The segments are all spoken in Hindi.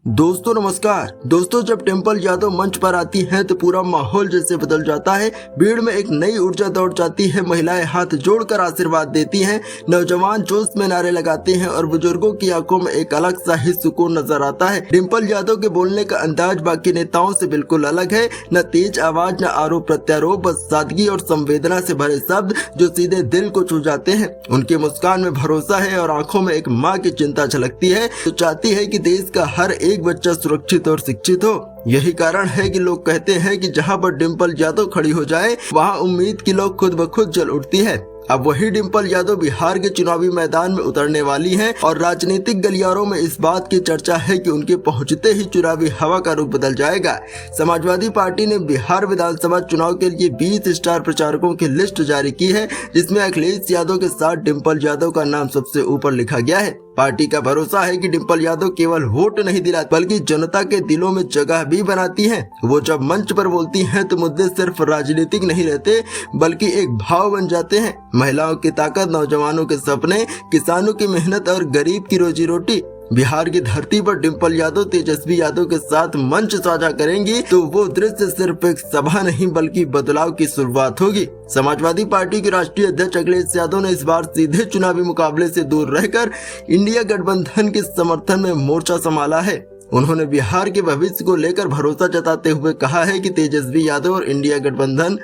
दोस्तों नमस्कार। दोस्तों जब डिंपल यादव मंच पर आती हैं तो पूरा माहौल जैसे बदल जाता है। भीड़ में एक नई ऊर्जा दौड़ जाती है। महिलाएं हाथ जोड़कर आशीर्वाद देती हैं, नौजवान जोश में नारे लगाते हैं और बुजुर्गों की आंखों में एक अलग सा ही सुकून नजर आता है। डिंपल यादव के बोलने का अंदाज बाकी नेताओं से बिल्कुल अलग है। न तेज आवाज, न आरोप प्रत्यारोप, बस सादगी और संवेदना से भरे शब्द जो सीधे दिल को छू जाते हैं। उनकी मुस्कान में भरोसा है और आंखों में एक माँ की चिंता झलकती है जो चाहती है कि देश का हर एक बच्चा सुरक्षित और शिक्षित हो। यही कारण है कि लोग कहते हैं कि जहां पर डिंपल यादव खड़ी हो जाए वहां उम्मीद की लौ खुद ब खुद जल उठती है। अब वही डिंपल यादव बिहार के चुनावी मैदान में उतरने वाली हैं और राजनीतिक गलियारों में इस बात की चर्चा है कि उनके पहुंचते ही चुनावी हवा का रुख बदल जाएगा। समाजवादी पार्टी ने बिहार विधानसभा चुनाव के लिए 20 स्टार प्रचारकों की लिस्ट जारी की है, जिसमें अखिलेश यादव के साथ डिंपल यादव का नाम सबसे ऊपर लिखा गया है। पार्टी का भरोसा है कि डिंपल यादव केवल वोट नहीं दिलाती बल्कि जनता के दिलों में जगह भी बनाती हैं। वो जब मंच पर बोलती हैं तो मुद्दे सिर्फ राजनीतिक नहीं रहते बल्कि एक भाव बन जाते हैं। महिलाओं की ताकत, नौजवानों के सपने, किसानों की मेहनत और गरीब की रोजी रोटी। बिहार की धरती पर डिंपल यादव तेजस्वी यादव के साथ मंच साझा करेंगी तो वो दृश्य सिर्फ एक सभा नहीं बल्कि बदलाव की शुरुआत होगी। समाजवादी पार्टी के राष्ट्रीय अध्यक्ष अखिलेश यादव ने इस बार सीधे चुनावी मुकाबले से दूर रहकर इंडिया गठबंधन के समर्थन में मोर्चा संभाला है। उन्होंने बिहार के भविष्य को लेकर भरोसा जताते हुए कहा है कि तेजस्वी यादव और इंडिया गठबंधन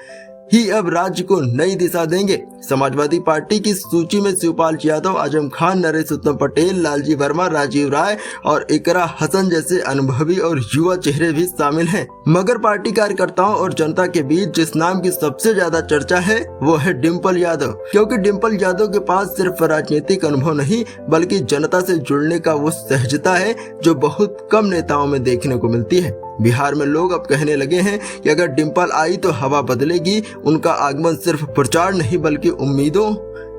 ही अब राज्य को नई दिशा देंगे। समाजवादी पार्टी की सूची में शिवपाल यादव, आजम खान, नरेश उत्तम पटेल, लालजी वर्मा, राजीव राय और इकरा हसन जैसे अनुभवी और युवा चेहरे भी शामिल हैं। मगर पार्टी कार्यकर्ताओं और जनता के बीच जिस नाम की सबसे ज्यादा चर्चा है वो है डिंपल यादव, क्योंकि डिंपल यादव के पास सिर्फ राजनीतिक अनुभव नहीं बल्कि जनता से जुड़ने का वो सहजता है जो बहुत कम नेताओं में देखने को मिलती है। बिहार में लोग अब कहने लगे हैं कि अगर डिंपल आई तो हवा बदलेगी। उनका आगमन सिर्फ प्रचार नहीं बल्कि उम्मीदों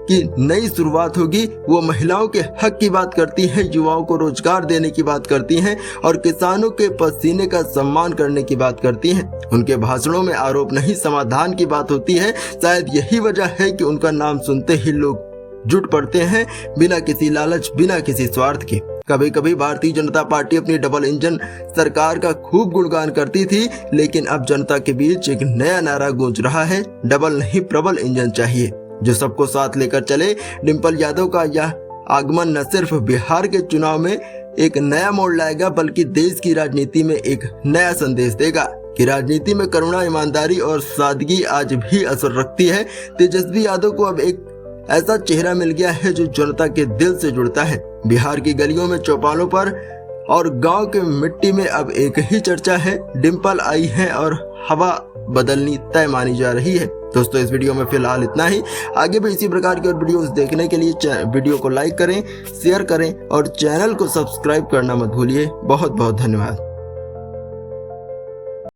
की नई शुरुआत होगी। वो महिलाओं के हक की बात करती हैं, युवाओं को रोजगार देने की बात करती हैं और किसानों के पसीने का सम्मान करने की बात करती हैं। उनके भाषणों में आरोप नहीं समाधान की बात होती है। शायद यही वजह है कि उनका नाम सुनते ही लोग जुट पड़ते हैं, बिना किसी लालच, बिना किसी स्वार्थ के। कभी कभी भारतीय जनता पार्टी अपनी डबल इंजन सरकार का खूब गुणगान करती थी, लेकिन अब जनता के बीच एक नया नारा गूंज रहा है, डबल नहीं प्रबल इंजन चाहिए जो सबको साथ लेकर चले। डिंपल यादव का यह आगमन न सिर्फ बिहार के चुनाव में एक नया मोड़ लाएगा बल्कि देश की राजनीति में एक नया संदेश देगा कि राजनीति में करुणा, ईमानदारी और सादगी आज भी असर रखती है। तेजस्वी यादव को अब एक ऐसा चेहरा मिल गया है जो जनता के दिल से जुड़ता है। बिहार की गलियों में, चौपालों पर और गांव के मिट्टी में अब एक ही चर्चा है, डिंपल आई है और हवा बदलनी तय मानी जा रही है। दोस्तों इस वीडियो में फिलहाल इतना ही। आगे भी इसी प्रकार की और वीडियोस देखने के लिए वीडियो को लाइक करें, शेयर करें और चैनल को सब्सक्राइब करना मत भूलिए। बहुत बहुत धन्यवाद।